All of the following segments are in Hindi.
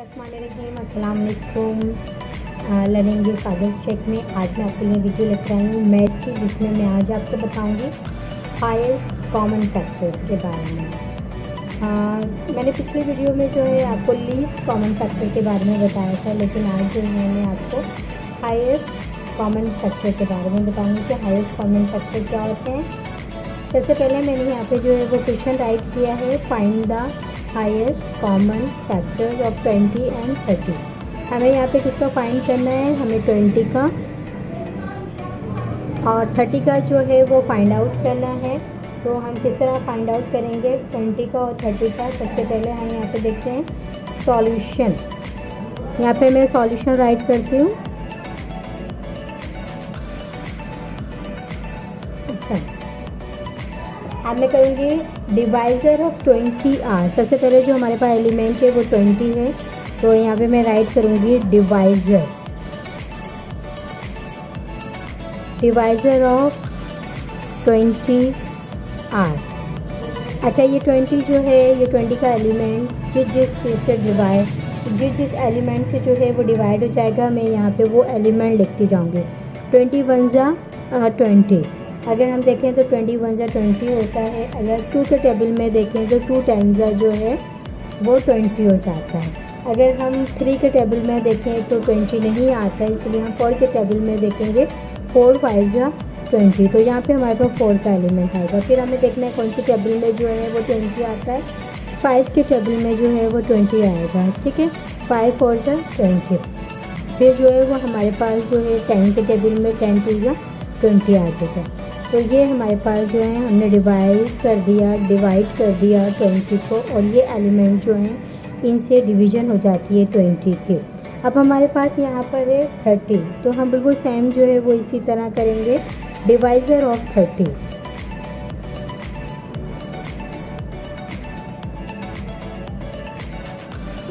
अस्सलाम वालेकुम। लर्निंग विद सागर शेख में आज मैं आपके लिए वीडियो लेकर आई हूँ मैथ की, जिसमें मैं आज आपको बताऊँगी हाईएस्ट कॉमन फैक्टर्स के बारे में। मैंने पिछले वीडियो में जो है आपको लीस्ट कॉमन फैक्टर के बारे में बताया था, लेकिन आज जो है मैं आपको हाईएस्ट कॉमन फैक्टर के बारे में बताऊँगी कि हाईएस्ट कॉमन फैक्टर क्या होते हैं। सबसे पहले मैंने यहाँ पे जो है वो क्वेश्चन राइट किया है, find the highest common factors of 20 and 30। हमें यहाँ पे किसका फाइंड करना है, हमें 20 का और 30 का जो है वो फाइंड आउट करना है। तो हम किस तरह फाइंड आउट करेंगे 20 का और 30 का। सबसे पहले हम यहाँ पे देखते हैं सॉल्यूशन। यहाँ पे मैं सॉल्यूशन राइट करती हूँ। अच्छा, अब मैं करूँगी डिवाइज़र ऑफ 20 आर। सबसे पहले जो हमारे पास एलिमेंट है वो 20 है, तो यहाँ पे मैं राइट करूँगी डिवाइज़र ऑफ 20 आर। अच्छा, ये 20 जो है, ये 20 का एलिमेंट जिस चीज़ से जिस एलिमेंट से जो है वो डिवाइड हो जाएगा, मैं यहाँ पे वो एलिमेंट लिखती जाऊँगी। 21 जा 20। अगर हम देखें तो 21 जा 20 होता है। अगर 2 के टेबल में देखें तो 2 10 जा जो है वो 20 हो जाता है। अगर हम 3 के टेबल में देखें तो 20 नहीं आता है, इसलिए हम 4 के टेबल में देखेंगे 4 5 जा 20। तो यहाँ पे हमारे पास 4 का एलिमेंट आएगा। फिर हमें देखना है कौन सी टेबल में जो है वो 20 आता है। 5 के टेबल में जो है वो 20 आएगा, ठीक है। 5 4 जा 20। फिर जो है वो हमारे पास जो है 10 के टेबल में 10 2 जा 20 आ जाएगा। तो ये हमारे पास जो है हमने डिवाइड कर दिया 20 को, और ये एलिमेंट जो हैं इनसे डिवीज़न हो जाती है 20 के। अब हमारे पास यहाँ पर है 30, तो हम बिल्कुल सेम जो है वो इसी तरह करेंगे divisor of 30।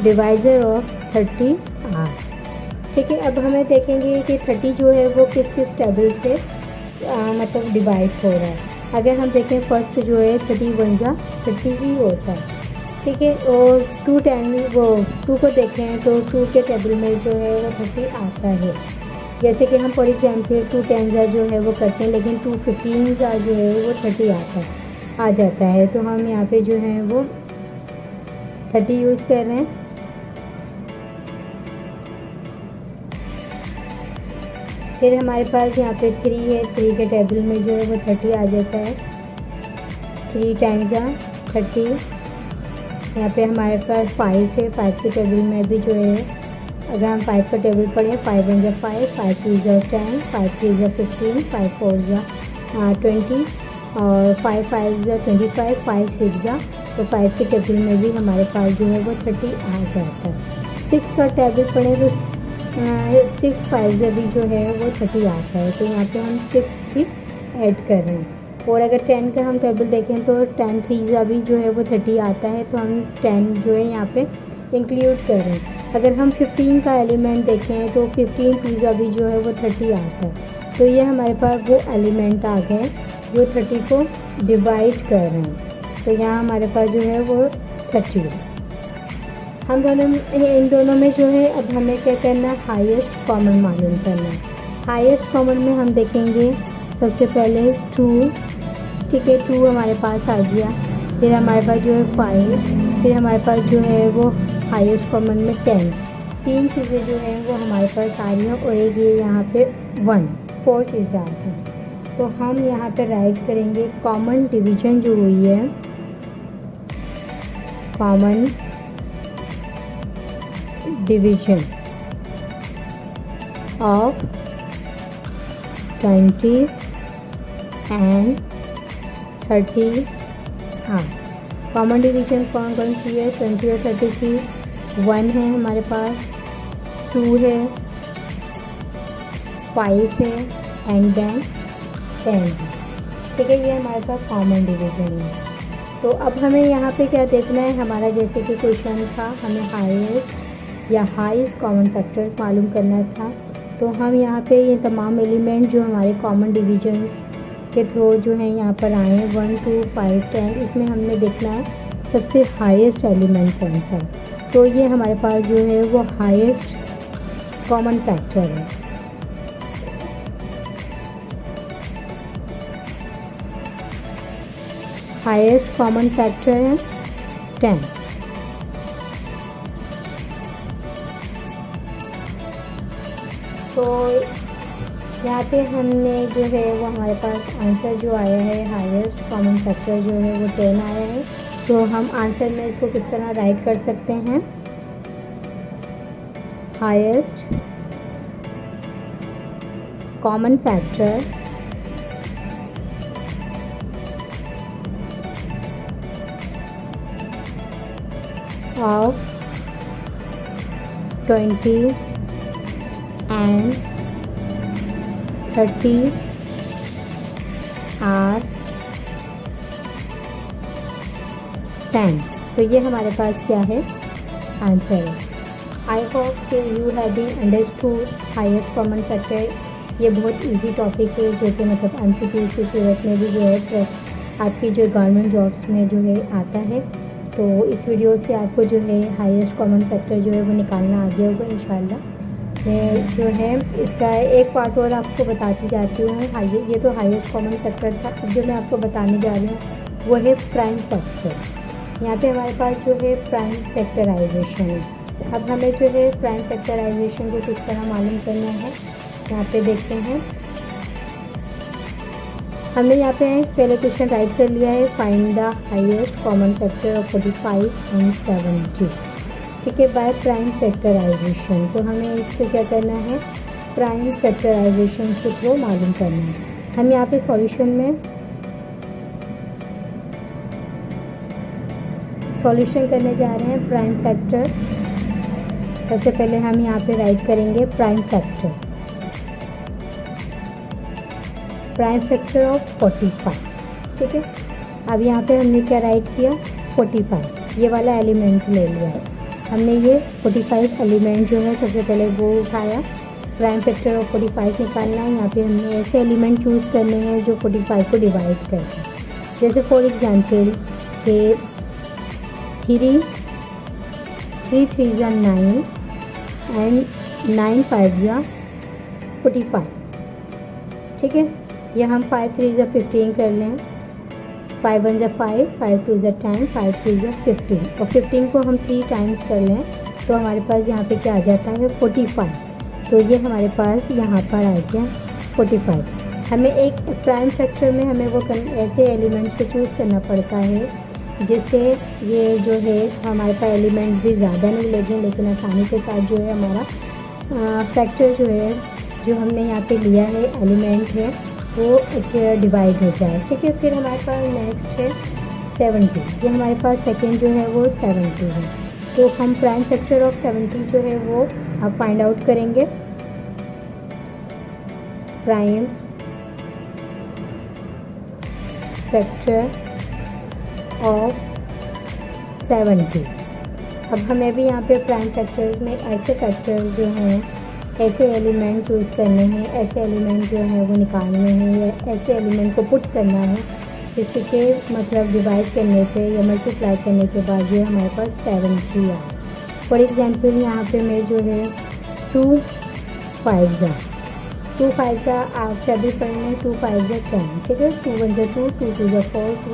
Divisor of 30 are, ठीक है। अब हमें देखेंगे कि 30 जो है वो किस किस टेबल से मतलब डिवाइड हो रहा है। अगर हम देखें फर्स्ट जो है 31 जा 30 ही होता है, ठीक है। और 2 10 वो 2 को देखें तो 2 के टेबल में जो है वो 30 आता है। जैसे कि हम फॉर एग्जाम्पल 2 10 जा जो है वो करते हैं, लेकिन 2 15 जा जो है वो 30 आ जाता है। तो हम यहाँ पे जो है वो 30 यूज़ कर रहे हैं। फिर हमारे पास यहाँ पे 3 है, 3 के टेबल में जो है वो 30 आ जाता है। 3 टाइम्स 30। यहाँ पे हमारे पास 5 है, 5 के टेबल में भी जो है अगर हम 5 का टेबल पढ़ें 5 1 जा 5, 5 2 जा 10, 5 3 जा 15, 5 4 जा 20 और 5 5 जा 25, 5 6 जा, तो 5 के टेबल में भी हमारे पास जो है वो 30 आ जाता है। 6 का टेबल पढ़ें तो 6 5 भी जो है वो 30 आता है। तो यहाँ पे हम 6 भी ऐड कर रहे हैं। और अगर 10 का हम टेबल देखें तो 10 3 भी जो है वो 30 आता है, तो हम 10 जो है यहाँ पे इंक्लूड कर रहे हैं। अगर हम 15 का एलिमेंट देखें तो 15 3 भी जो है वो 30 आता है। तो ये हमारे पास वो एलिमेंट आ गए जो 30 को डिवाइड कर रहे हैं। तो यहाँ हमारे पास जो है वो 30 है। हम इन दोनों में जो है अब हमें क्या करना है, हाईएस्ट कॉमन मालूम करना है। हाईएस्ट कॉमन में हम देखेंगे सबसे पहले 2, ठीक है। 2 हमारे पास आ गया। फिर हमारे पास जो है 5, फिर हमारे पास जो है वो हाईएस्ट कॉमन में 10। 3 चीज़ें जो हैं वो हमारे पास आ रही हैं, और एक ये यहाँ पे 1 4 चीज़ें आती हैं। तो हम यहाँ पे राइट करेंगे कॉमन डिवीज़न जो हुई है, common division of 20 and 30 are. Common division कौन कौन सी है, 20 और 30 की। 1 है हमारे पास, 2 है, 5 है एंड देन 10 है, ठीक है। ये हमारे पास कॉमन डिवीज़न है। तो अब हमें यहाँ पे क्या देखना है, हमारा जैसे कि क्वेश्चन था, हमें हाईएस्ट या हाईएस्ट कॉमन फैक्टर्स मालूम करना था। तो हम यहाँ पे ये तमाम एलिमेंट जो हमारे कॉमन डिवीजन्स के थ्रू जो है यहाँ पर आए हैं 1 2 5 10, इसमें हमने देखना है सबसे हाईएस्ट एलिमेंट कौन सा है। तो ये हमारे पास जो है वो हाईएस्ट कॉमन फैक्टर है। हाईएस्ट कॉमन फैक्टर है 10। तो यहाँ पे हमने जो है वो हमारे पास आंसर जो आया है हाईएस्ट कॉमन फैक्टर जो है वो 10 आया है। तो हम आंसर में इसको किस तरह राइट कर सकते हैं, highest common factor of 20 and 30 are 10। तो ये हमारे पास क्या है, आंसर है। आई होप कि you have been understood highest common factor. ये बहुत इजी टॉपिक है जो कि मतलब MCQ की सूरत में भी जो है आपकी जो गवर्नमेंट जॉब्स में जो है आता है। तो इस वीडियो से आपको जो है हाईएस्ट कॉमन फैक्टर जो है वो निकालना आ गया होगा इंशाल्लाह। मैं जो है इसका एक पार्ट और आपको बताती जाती हूँ। ये तो हाईएस्ट कॉमन फैक्टर था। अब जो मैं आपको बताने जा रही हूँ वो है प्राइम फैक्टर। यहाँ पे हमारे पास जो है प्राइम फैक्टराइजेशन है। अब हमें जो है प्राइम फैक्टराइजेशन को किस तरह मालूम करना है, यहाँ पे देखते हैं। हमने यहाँ पे पहले क्वेश्चन राइट कर लिया है, find the highest common factor of 45 and 70। ठीक है, बाय प्राइम फैक्टराइजेशन। तो हमें इसको क्या करना है, प्राइम फैक्टराइजेशन के थ्रू मालूम करना है। हम यहाँ पे सॉल्यूशन में सॉल्यूशन करने जा रहे हैं प्राइम फैक्टर। सबसे पहले हम यहाँ पे राइट करेंगे प्राइम फैक्टर ऑफ 45। ठीक है, अब यहाँ पे हमने क्या राइट किया, 45 ये वाला एलिमेंट ले लिया है हमने। ये 45 एलिमेंट जो है सबसे पहले वो उठाया। प्राइम फैक्टर ऑफ 45 निकालना है। यहाँ पे हमने ऐसे एलिमेंट चूज़ करने हैं जो 45 को डिवाइड करते हैं। जैसे फॉर एग्जांपल के 3 3 जा 9 एंड 9 5 जा 45। ठीक है, या हम 5 3 जा 15 कर लें। 5 1 जा 5, 5 2 जा 10, 5 3 जा 15 और 15 को हम 3 टाइम्स कर लें तो हमारे पास यहाँ पे क्या आ जाता है, 45। तो ये हमारे पास यहाँ पर आ गया 45। हमें एक प्राइम फैक्टर में हमें वो ऐसे एलिमेंट्स को चूज़ करना पड़ता है जिससे ये जो है हमारे पास एलिमेंट भी ज़्यादा नहीं लगे, लेकिन आसानी के साथ जो है हमारा फैक्टर जो है जो हमने यहाँ पे लिया है एलिमेंट है वो डिवाइड हो जाए। ठीक है, फिर हमारे पास नेक्स्ट है 70। ये हमारे पास सेकेंड जो है वो 70 है। तो हम प्राइम फैक्टर ऑफ 70 जो है वो अब फाइंड आउट करेंगे। Prime factor of 70। अब हमें भी यहाँ पे प्राइम फैक्टर्स में ऐसे फैक्टर्स जो हैं, ऐसे एलिमेंट चूज़ करने हैं, ऐसे एलिमेंट जो है वो निकालने हैं या ऐसे एलिमेंट को पुट करना है जिसके मतलब डिवाइड करने पे या मल्टीप्लाई करने के बाद जो हमारे पास 70 आए। फॉर एग्जांपल यहाँ पे मैं जो है 2 5 जा आप सभी पढ़ने 2 5 जा 10। ठीक है, 2 1 जा 2, 2 2 जा 4, 2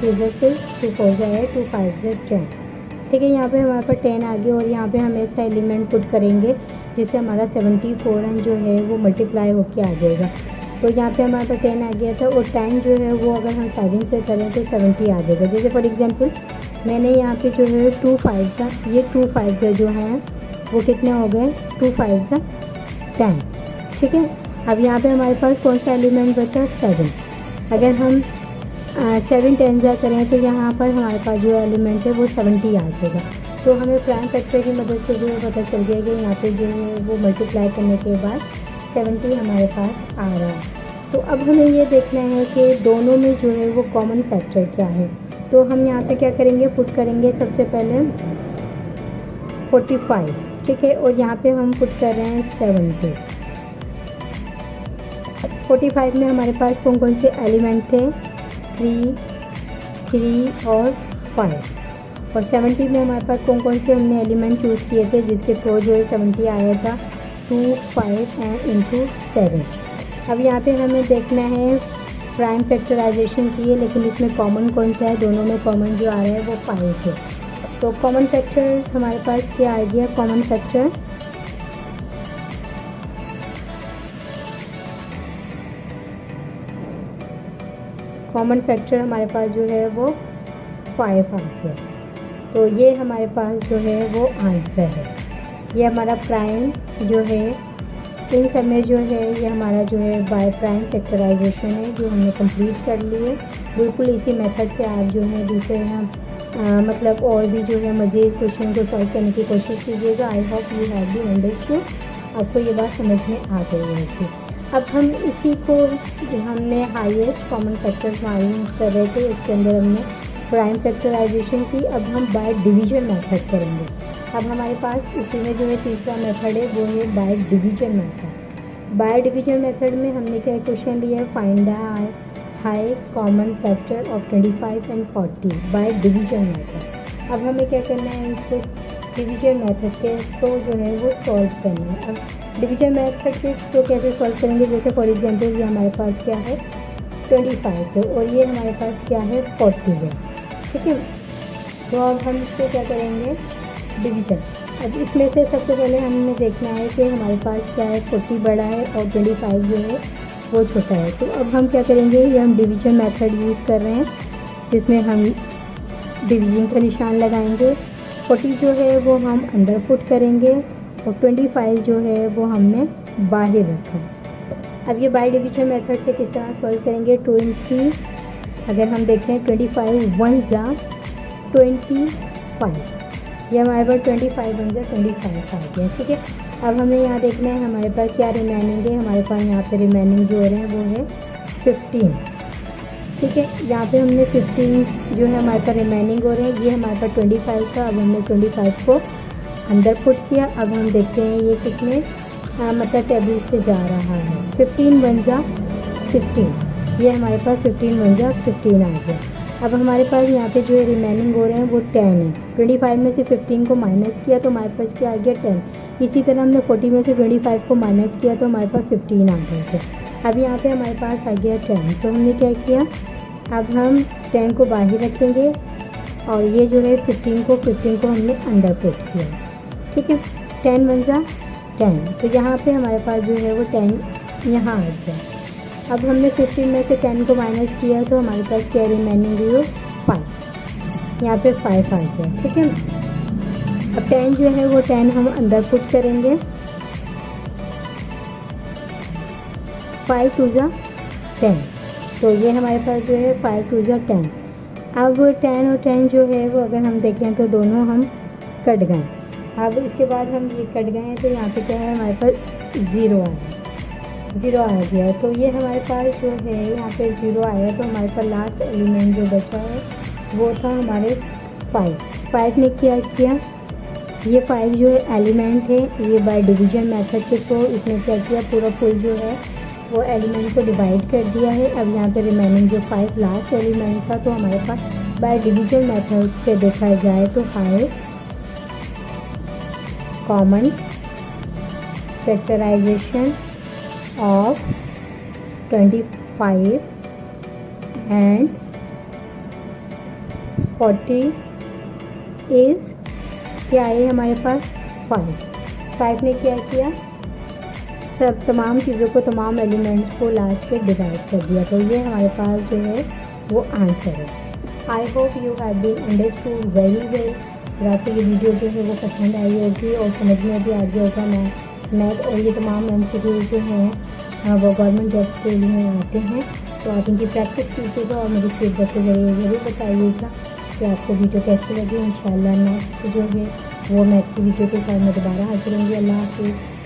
3 जा 6, 2 4 जा 8, 2 5 जा 10। ठीक है, यहाँ पे हमारे पास 10 आ गया और यहाँ पे हम ऐसा एलिमेंट पुट करेंगे जिससे हमारा 74 जो है वो मल्टीप्लाई होके आ जाएगा। तो यहाँ पे हमारे पास 10 आ गया था और 10 जो है वो अगर हम साइडिंग से करें तो 70 आ जाएगा। जैसे फॉर एग्जांपल मैंने यहाँ पे जो है 2 5 जा, ये 2 5 जा जो हैं वो कितने हो गए, 2 5 जा 10। ठीक है, अब यहाँ पे हमारे पास कौन सा एलिमेंट बचा, 7। अगर हम 7 10 जा करें तो यहाँ पर हमारे पास जो एलिमेंट है वो 70 आ जाएगा। तो हमें प्राइम फैक्टर की मदद से जो है पता चल गया कि यहाँ पे जो है वो मल्टीप्लाई करने के बाद 70 हमारे पास आ रहा है। तो अब हमें ये देखना है कि दोनों में जो है वो कॉमन फैक्टर क्या है। तो हम यहाँ पे क्या करेंगे, पुट करेंगे सबसे पहले 45। ठीक है, और यहाँ पे हम पुट कर रहे हैं 70। 45 में हमारे पास कौन कौन से एलिमेंट थे, 3 3 और 5। और 70 में हमारे पास कौन कौन से हमने एलिमेंट चूज़ किए थे जिसके थ्रू जो है 70 आया था, 2, 5 एंड इंटू 7। अब यहाँ पे हमें देखना है प्राइम फैक्टराइजेशन की है, लेकिन इसमें कॉमन कौन सा है, दोनों में कॉमन जो आ रहा है वो 5 है। तो कॉमन फैक्टर हमारे पास क्या आ गया, कॉमन फैक्टर हमारे पास जो है वो 5 आ गया। तो ये हमारे पास जो है वो आंसर है। ये हमारा प्राइम जो है इन सब में जो है ये हमारा जो है बाय प्राइम फैक्टराइजेशन है जो हमने कंप्लीट कर ली है। बिल्कुल इसी मेथड से आप जो है दूसरे मतलब और भी जो है मज़ीद क्वेश्चन को सॉल्व करने की कोशिश कीजिएगा। I hope you have been understood, आपको ये बात समझ में आ गई होगी। अब हम इसी को हमने हाईएस्ट कॉमन फैक्टर्स मालूम कर रहे थे, इसके अंदर हमने प्राइम फैक्टराइजेशन की। अब हम बाय डिवीजन मेथड करेंगे। अब हमारे पास इसी में जो है तीसरा मेथड है वो है by division method. By division method में हमने क्या क्वेश्चन लिया है, find the high common factor of 25 and 40 by division method. अब हमें क्या करना है, इसको डिवीजन मेथड के तो जो है वो सॉल्व करना है। अब डिवीजन मेथड के तो कैसे सॉल्व करेंगे, जैसे फॉर एग्जांपल ये हमारे पास क्या है 25 है और ये हमारे पास क्या है 40 है, ठीक है। तो अब हम इसको क्या करेंगे, डिवीजन। अब इसमें से सबसे पहले हमें देखना है कि हमारे पास क्या है, 40 बड़ा है और 25 जो है वो छोटा है। तो अब हम क्या करेंगे, ये हम डिवीजन मेथड यूज़ कर रहे हैं जिसमें हम डिवीजन का निशान लगाएंगे। 40 जो है वो हम अंदर पुट करेंगे और 25 जो है वो हमने बाहर रखा। अब ये बाय डिवीजन मेथड से किस तरह सॉल्व करेंगे, 20 अगर हम देखें 25 1 जा 25, ये हमारे पास 25 1 जा 25 आ गया, ठीक है। अब हमें यहाँ देखना है हमारे पास क्या रिमेनिंग है, हमारे पास यहाँ पे रिमेनिंग जो हो रहे हैं वो है 15, ठीक है। यहाँ पे हमने 15 जो है हमारे पास रिमेनिंग हो रहे हैं, ये हमारे पास 25 था। अब हमने 25 को अंदर पुट किया। अब हम देखते हैं ये कितने मतलब टेबल से जा रहा है, 15 1 जा 15, ये हमारे पास 15 1 जा 15 आ गया। अब हमारे पास यहाँ पे जो है रिमेनिंग हो रहे हैं वो 10 है। 25 में से 15 को माइनस किया तो हमारे पास क्या आ गया 10। इसी तरह हमने 40 में से 25 को माइनस किया तो हमारे पास 15 आ गए थे। अब यहाँ पे हमारे पास आ गया 10, तो हमने क्या किया, अब हम 10 को बाहर रखेंगे और ये जो है 15 को हमने अंदर पुट किया, ठीक है। 10 1 जा 10, तो यहाँ पे हमारे पास जो है वो 10 यहाँ आ गया। अब हमने 15 में से 10 को माइनस किया तो हमारे पास क्या रिमेनिंग है 5, यहाँ पे 5 आ गया, ठीक है। अब 10 जो है वो 10 हम अंदर पुट करेंगे, 5 2 जा 10, तो ये हमारे पास जो है 5 2 जा 10। अब 10 और 10 जो है वो अगर हम देखें तो दोनों हम कट गए। अब इसके बाद हम ये कट गए हैं तो यहाँ पे क्या है हमारे पास 0 आया, 0 आ गया। तो ये हमारे पास जो है यहाँ पे 0 आया, तो हमारे पास लास्ट एलिमेंट जो बचा है वो था हमारे 5 ने क्या किया, ये 5 जो है एलिमेंट है, ये बाय डिवीजन मेथड के थ्रू इसने क्या किया, पूरा फुल जो है वो एलिमेंट को डिवाइड कर दिया है। अब यहाँ पे रिमेनिंग जो 5 लास्ट एलिमेंट था, तो हमारे पास बाय डिवीजन मेथड से देखा जाए तो high common factorization of 25 and 40 is क्या है हमारे पास 5 ने क्या किया, सब तमाम चीज़ों को तमाम एलिमेंट्स को लास्ट पे डिवाइड कर दिया। तो ये हमारे पास जो है वो आंसर है। I hope you have been understood very well. और आपको ये वीडियो जो है वो पसंद आई होगी और समझ में भी आ गया होगा मैथ और ये तमाम MCQ जो हैं वो गवर्नमेंट जॉब्स के लिए आते हैं। तो आप इनकी प्रैक्टिस कीजिएगा और मुझे फीडबैक के जरिए ज़रूर बताइएगा कि आपको वीडियो कैसी लगी। इंशाल्लाह नेक्स्ट जो है वो मैथ की वीडियो के साथ मैं दोबारा हाजिर होंगी। अल्लाह हाफिज़।